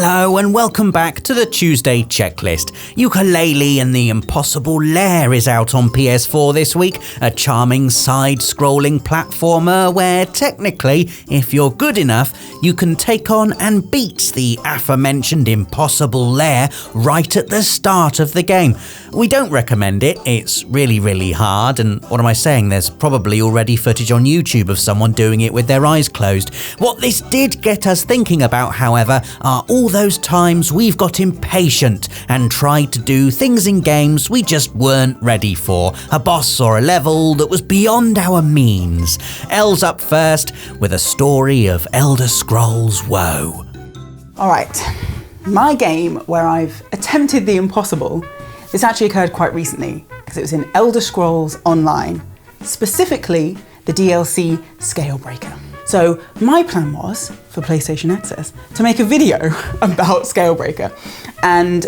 Hello and welcome back to the Tuesday Checklist. Yooka Laylee and the Impossible Lair is out on PS4 this week, a charming side-scrolling platformer where technically, if you're good enough, you can take on and beat the aforementioned Impossible Lair right at the start of the game. We don't recommend it, it's really hard, and what am I saying, there's probably already footage on YouTube of someone doing it with their eyes closed. What this did get us thinking about, however, are all those times we've got impatient and tried to do things in games we just weren't ready for, a boss or a level that was beyond our means. Elle's up first with a story of Elder Scrolls woe. Alright, my game where I've attempted the impossible, this actually occurred quite recently because it was in Elder Scrolls Online, specifically the DLC Scalebreaker. So my plan was, for PlayStation Access, to make a video about Scalebreaker. And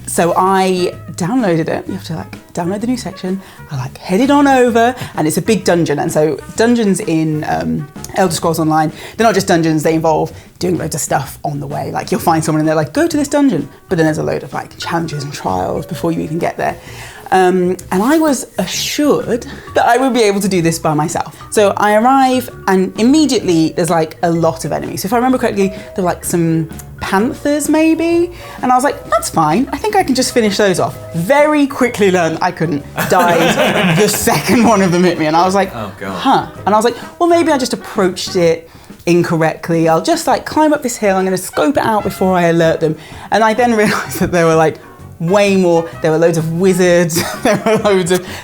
so I downloaded it. You have to download the new section. I headed on over, and it's a big dungeon. And so dungeons in Elder Scrolls Online, they're not just dungeons, they involve doing loads of stuff on the way. You'll find someone and they're like, go to this dungeon. But then there's a load of challenges and trials before you even get there. And I was assured that I would be able to do this by myself. So I arrive and immediately there's a lot of enemies. So if I remember correctly, there were some panthers maybe. And I was like, that's fine. I think I can just finish those off. Very quickly learned I couldn't. Died the second one of them hit me. And I was like, oh God. Huh. And I was like, well, maybe I just approached it incorrectly. I'll just climb up this hill. I'm going to scope it out before I alert them. And I then realized that there were way more. There were loads of wizards, there were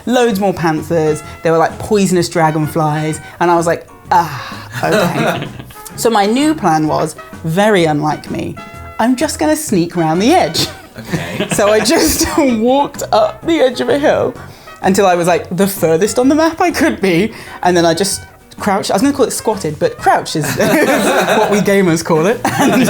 loads more panthers, there were poisonous dragonflies, and I was like, okay. So my new plan was, very unlike me, I'm just gonna sneak around the edge. Okay. So I just walked up the edge of a hill until I was the furthest on the map I could be, and then I just crouched. I was going to call it squatted, but crouch is what we gamers call it. And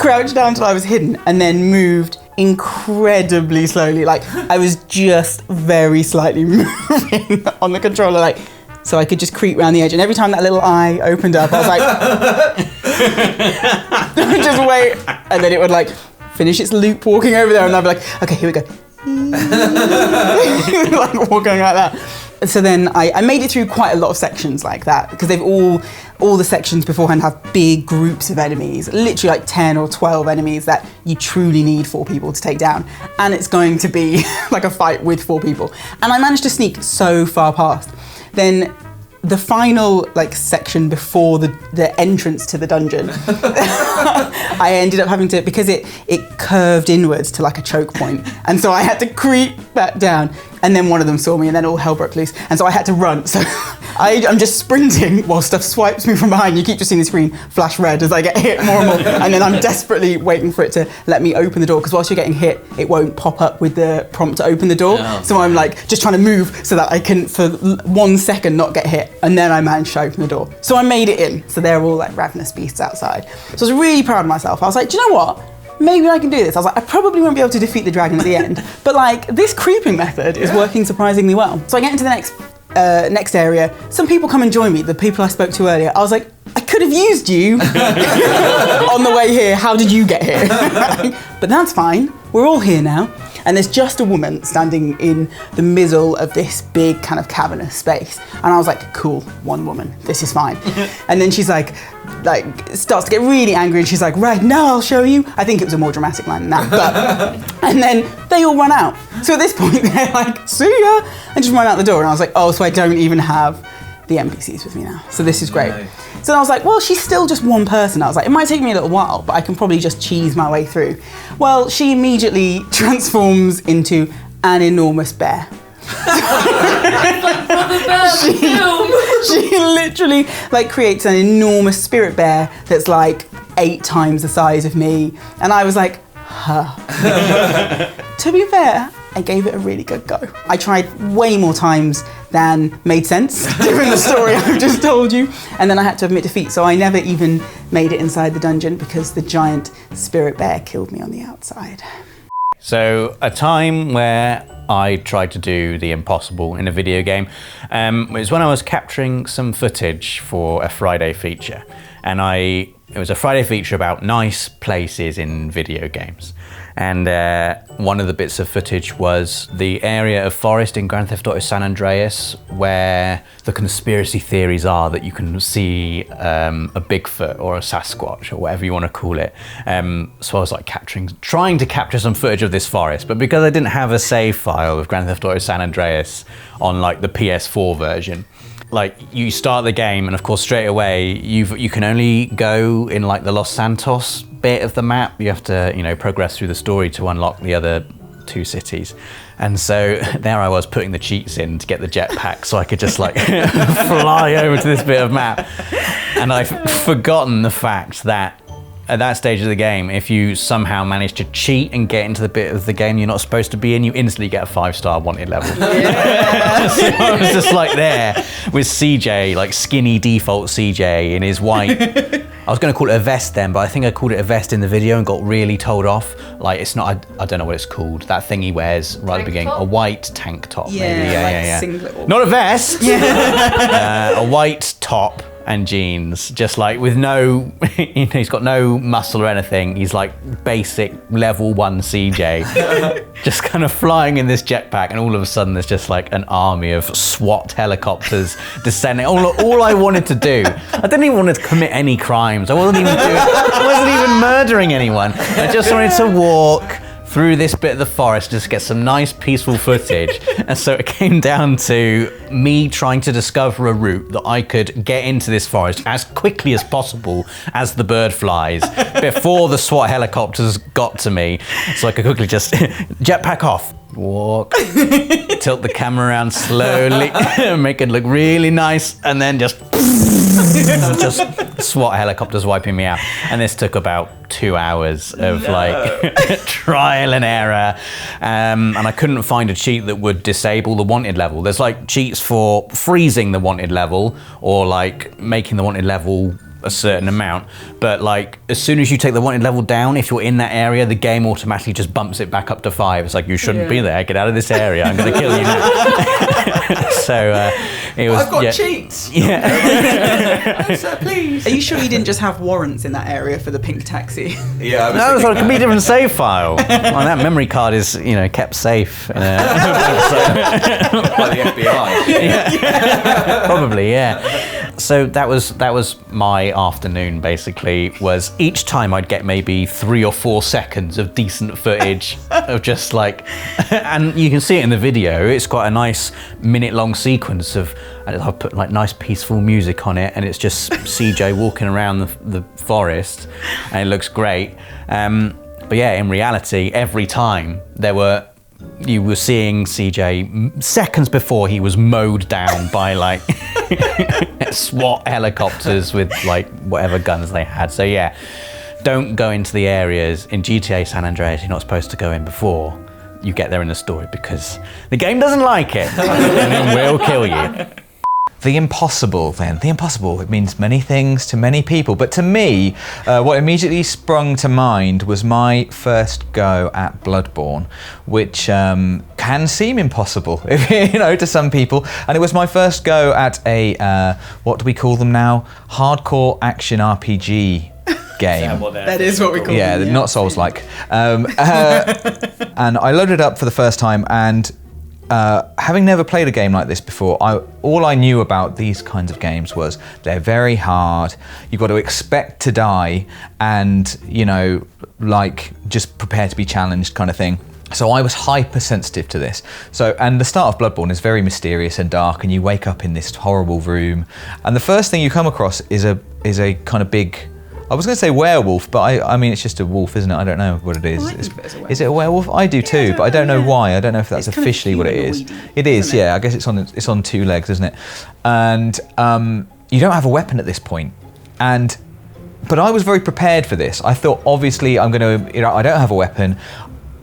crouched down till I was hidden, and then moved incredibly slowly. I was just very slightly moving on the controller, so I could just creep around the edge. And every time that little eye opened up, I was just wait, and then it would finish its loop walking over there, and I'd be like, okay, here we go. Walking like that. So then I made it through quite a lot of sections like that, because they've all the sections beforehand have big groups of enemies, literally 10 or 12 enemies that you truly need 4 people to take down. And it's going to be a fight with 4 people. And I managed to sneak so far past. Then the final section before the entrance to the dungeon, I ended up having to, because it curved inwards to a choke point, and so I had to creep back down, and then one of them saw me, and then all hell broke loose, and so I had to run. So I'm just sprinting while stuff swipes me from behind. You keep just seeing the screen flash red as I get hit more and more, and then I'm desperately waiting for it to let me open the door, because whilst you're getting hit, it won't pop up with the prompt to open the door. Oh. So I'm just trying to move so that I can, for 1 second, not get hit, and then I managed to open the door. So I made it in. So they're all ravenous beasts outside. So I was really proud of myself. I was like, do you know what? Maybe I can do this. I was like, I probably won't be able to defeat the dragon at the end, but this creeping method is working surprisingly well. So I get into the next area. Some people come and join me, the people I spoke to earlier. I was like, I could have used you on the way here. How did you get here? But that's fine. We're all here now. And there's just a woman standing in the middle of this big kind of cavernous space. And I was like, cool, one woman, this is fine. And then she's starts to get really angry, and she's like, right, now I'll show you. I think it was a more dramatic line than that, but, and then they all run out. So at this point, they're like, see ya, and just run out the door. And I was like, oh, so I don't even have the NPCs with me now. So this is great. No. So I was like, well, she's still just one person. I was like, it might take me a little while, but I can probably just cheese my way through. Well, she immediately transforms into an enormous bear. She literally creates an enormous spirit bear that's 8 times the size of me. And I was like, huh. To be fair, I gave it a really good go. I tried way more times than made sense, given the story I've just told you. And then I had to admit defeat, so I never even made it inside the dungeon because the giant spirit bear killed me on the outside. So, a time where I tried to do the impossible in a video game. It was when I was capturing some footage for a Friday feature. And it was a Friday feature about nice places in video games. And one of the bits of footage was the area of forest in Grand Theft Auto San Andreas where the conspiracy theories are that you can see a Bigfoot or a Sasquatch or whatever you want to call it. So I was like trying to capture some footage of this forest, but because I didn't have a save file of Grand Theft Auto San Andreas on like the PS4 version, like you start the game and of course straight away you can only go in like the Los Santos bit of the map. You have to, you know, progress through the story to unlock the other 2 cities. And so there I was putting the cheats in to get the jetpack so I could just like fly over to this bit of map. And I've forgotten the fact that at that stage of the game, if you somehow manage to cheat and get into the bit of the game you're not supposed to be in, you instantly get a 5-star wanted level. Yeah. So I was just like there with CJ, like skinny default CJ in his white. I was going to call it a vest then, but I think I called it a vest in the video and got really told off. Like it's not, I don't know what it's called. That thing he wears right at the beginning, a white tank top. Yeah, maybe. Yeah. Singlet. Not a vest. Yeah. A white top and jeans, just like with no, you know, he's got no muscle or anything. He's like basic level 1 CJ, just kind of flying in this jetpack, and all of a sudden there's just like an army of SWAT helicopters descending. All I wanted to do, I didn't even want to commit any crimes. I wasn't even murdering anyone. I just wanted to walk through this bit of the forest, just get some nice peaceful footage. And so it came down to me trying to discover a route that I could get into this forest as quickly as possible as the bird flies before the SWAT helicopters got to me. So I could quickly just jetpack off, walk, tilt the camera around slowly, make it look really nice, and then just SWAT helicopters wiping me out. And this took about 2 hours of like trial and error, and I couldn't find a cheat that would disable the wanted level. There's like cheats for freezing the wanted level or like making the wanted level a certain amount, but like as soon as you take the wanted level down, if you're in that area, the game automatically just bumps it back up to 5. It's like, you shouldn't be there, get out of this area, I'm gonna kill you now. So it was, I've got cheats. Yeah. Sir, please. Are you sure you didn't just have warrants in that area for the pink taxi? Yeah, No, it's like a completely different save file. Well, that memory card is, you know, kept safe. By the FBI. Yeah. Probably, yeah. So that was my afternoon, basically, was each time I'd get maybe 3 or 4 seconds of decent footage of just like, and you can see it in the video, it's quite a nice minute-long sequence of, I've put like nice peaceful music on it, and it's just CJ walking around the forest, and it looks great. But yeah, in reality, every time you were seeing CJ seconds before he was mowed down by like SWAT helicopters with like whatever guns they had. So yeah, don't go into the areas in GTA San Andreas you're not supposed to go in before you get there in the story, because the game doesn't like it and it will kill you. The impossible then. The impossible, it means many things to many people, but to me, what immediately sprung to mind was my first go at Bloodborne, which can seem impossible, you know, to some people. And it was my first go at a, what do we call them now? Hardcore action RPG game. That is what we call them. Yeah, not Souls-like. And I loaded it up for the first time, and having never played a game like this before, all I knew about these kinds of games was they're very hard, you've got to expect to die, and, you know, like, just prepare to be challenged kind of thing. So I was hypersensitive to this. So, and the start of Bloodborne is very mysterious and dark, and you wake up in this horrible room, and the first thing you come across is a kind of big, I was going to say werewolf, but I mean, it's just a wolf, isn't it? I don't know what it is. Is it a werewolf? I do too, but I don't know why. I don't know if that's officially what it is. It is, yeah. I guess it's on 2 legs, isn't it? And you don't have a weapon at this point. But I was very prepared for this. I thought, obviously, I'm going to, you know, I don't have a weapon.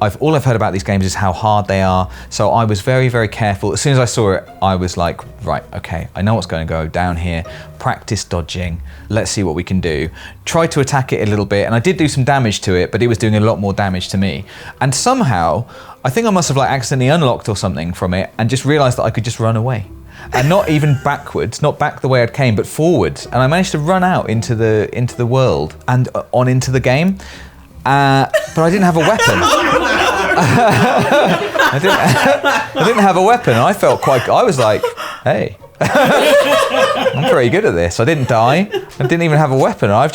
all I've heard about these games is how hard they are. So I was very, very careful. As soon as I saw it, I was like, right, okay, I know what's going to go down here. Practice dodging. Let's see what we can do. Tried to attack it a little bit, and I did do some damage to it, but it was doing a lot more damage to me. And somehow, I think I must have like accidentally unlocked or something from it, and just realized that I could just run away. And not even backwards, not back the way I came, but forwards. And I managed to run out into the world and on into the game. But I didn't have a weapon. I didn't have a weapon. I was like, hey, I'm pretty good at this. I didn't die. I didn't even have a weapon. I've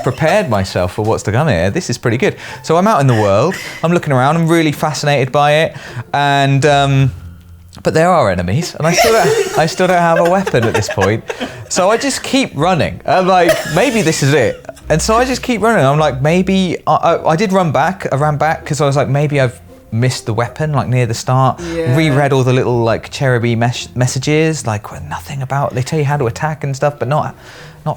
prepared myself for what's to come here. This is pretty good. So I'm out in the world. I'm looking around. I'm really fascinated by it. And but there are enemies, and I still don't have a weapon at this point. So I just keep running. I'm like, maybe this is it. And so I just keep running. I'm like, maybe I did run back. I ran back because I was like, maybe I've missed the weapon, like near the start. Yeah. Reread all the little like cherubby messages, like nothing about. They tell you how to attack and stuff, but not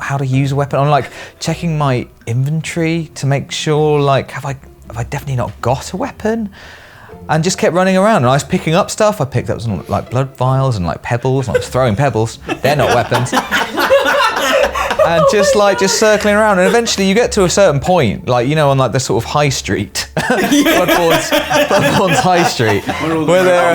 how to use a weapon. I'm like checking my inventory to make sure, like, have I definitely not got a weapon? And just kept running around, and I was picking up stuff. I picked up some like blood vials and like pebbles. And I was throwing pebbles. They're not weapons. And just circling around, and eventually you get to a certain point, like, you know, on like the sort of high street, Bloodborne's high street, where they're,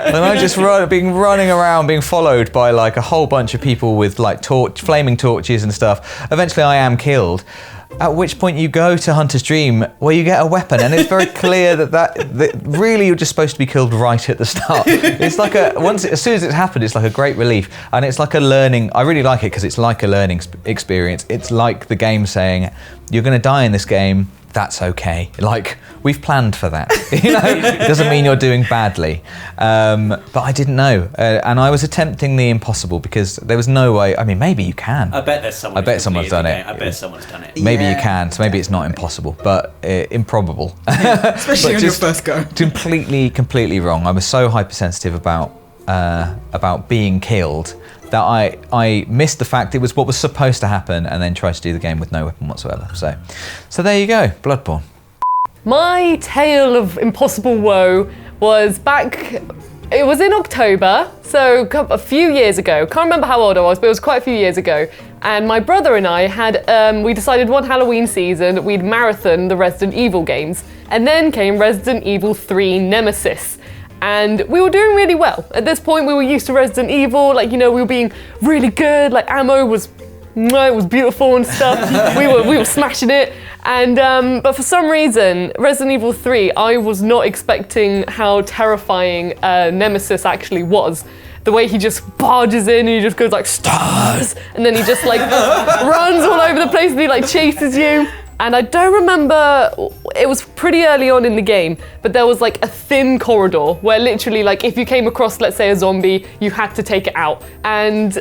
and I just running around, being followed by like a whole bunch of people with like flaming torches and stuff. Eventually, I am killed. At which point you go to Hunter's Dream, where you get a weapon, and it's very clear that really you're just supposed to be killed right at the start. It's like as soon as it's happened, it's like a great relief, and it's like a learning. I really like it because it's like a learning experience. It's like the game saying, "You're going to die in this game. That's okay. Like, we've planned for that. You know, it doesn't mean you're doing badly." But I didn't know, and I was attempting the impossible because there was no way. I mean, maybe you can. I bet someone's done it. I bet someone's done it. Maybe you can. So maybe it's not impossible, but improbable. Yeah, especially on your first go. Completely wrong. I was so hypersensitive about being killed that I missed the fact it was what was supposed to happen, and then tried to do the game with no weapon whatsoever. So there you go, Bloodborne. My tale of impossible woe was back. It was in October, so a few years ago. Can't remember how old I was, but it was quite a few years ago. And my brother and I we decided one Halloween season we'd marathon the Resident Evil games, and then came Resident Evil 3 Nemesis. And we were doing really well. At this point, we were used to Resident Evil, like, you know, we were being really good, like ammo was beautiful and stuff. we were smashing it. And but for some reason, Resident Evil 3, I was not expecting how terrifying Nemesis actually was. The way he just barges in and he just goes like, "Stars!" And then he just like runs all over the place and he like chases you. And I don't remember, it was pretty early on in the game, but there was like a thin corridor where literally like if you came across, let's say, a zombie, you had to take it out. And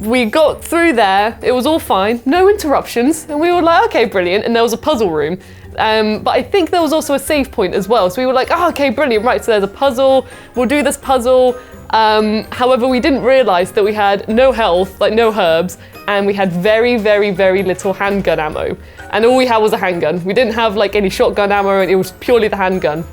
we got through there, it was all fine, no interruptions. And we were like, okay, brilliant. And there was a puzzle room. But I think there was also a save point as well. So we were like, oh, okay, brilliant, right, so there's a puzzle, we'll do this puzzle. However, we didn't realize that we had no health, like no herbs, and we had very, very, very little handgun ammo. And all we had was a handgun. We didn't have like any shotgun ammo, and it was purely the handgun.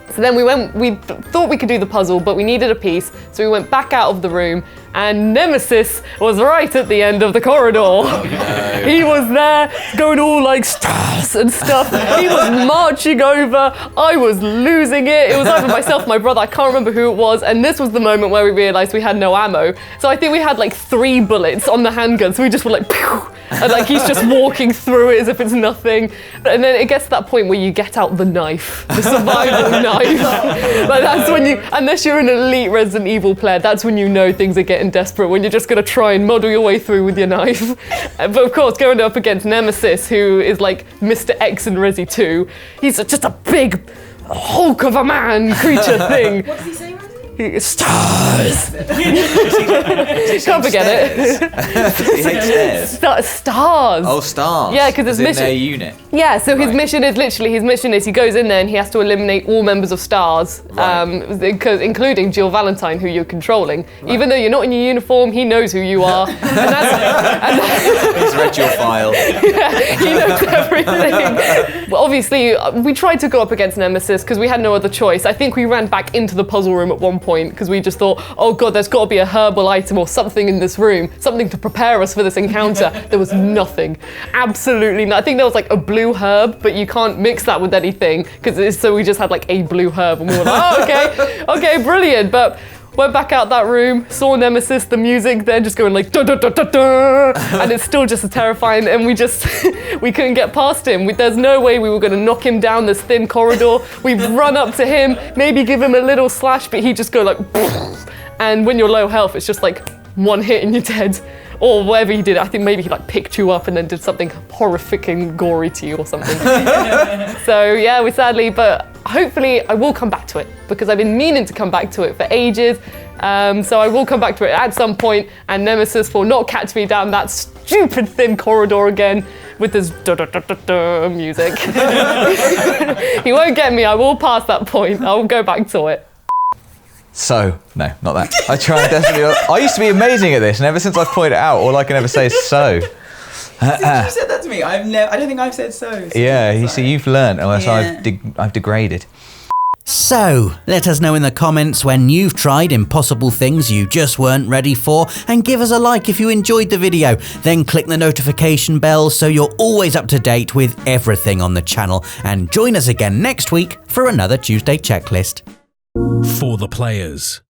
So then we thought we could do the puzzle, but we needed a piece. So we went back out of the room, and Nemesis was right at the end of the corridor. Oh, no. He was there, going all like stars and stuff. He was marching over. I was losing it. It was either myself, my brother, I can't remember who it was. And this was the moment where we realized we had no ammo. So I think we had like 3 bullets on the handgun. So we just were like, pew! And like he's just walking through it as if it's nothing. And then it gets to that point where you get out the knife, the survival knife. Like that's when you, unless you're an elite Resident Evil player, that's when you know things are getting desperate, when you're just gonna try and muddle your way through with your knife. But of course, going up against Nemesis, who is like Mr. X in Resi 2, he's just a big hulk of a man creature thing. What does he say, Rosie? Stars. Can't forget it. He hates stairs. Stars. Oh, stars. Yeah, because his in mission. their unit. Yeah, so his Right. mission is he goes in there and he has to eliminate all members of Stars, including Jill Valentine, who you're controlling. Right. Even though you're not in your uniform, he knows who you are. He's read your file. Yeah, he knows everything. Well, obviously, we tried to go up against Nemesis because we had no other choice. I think we ran back into the puzzle room at one point because we just thought, oh god, there's got to be a herbal item or something in this room, something to prepare us for this encounter. There was nothing. Absolutely nothing. I think there was like a blue herb, but you can't mix that with anything so we just had like a blue herb and we were like, oh, okay, brilliant. But went back out that room, saw Nemesis, the music there just going like da da da da da, and it's still just as terrifying. And we couldn't get past him. There's no way we were going to knock him down this thin corridor. We'd run up to him, maybe give him a little slash, but he'd just go like, and when you're low health, it's just like one hit and you're dead. Or whatever he did, I think maybe he like picked you up and then did something horrific and gory to you or something. So yeah, we sadly, but hopefully I will come back to it because I've been meaning to come back to it for ages. So I will come back to it at some point, and Nemesis will not catch me down that stupid thin corridor again with this da-da-da-da-da music. He won't get me, I will pass that point, I will go back to it. So, no, not that. I try and definitely. I used to be amazing at this, and ever since I've pointed it out, all I can ever say is so. You said that to me. I don't think I've said so. Yeah, you see, you've learned, unless Yeah. I've degraded. So, let us know in the comments when you've tried impossible things you just weren't ready for, and give us a like if you enjoyed the video. Then click the notification bell so you're always up to date with everything on the channel, and join us again next week for another Tuesday checklist. For the players.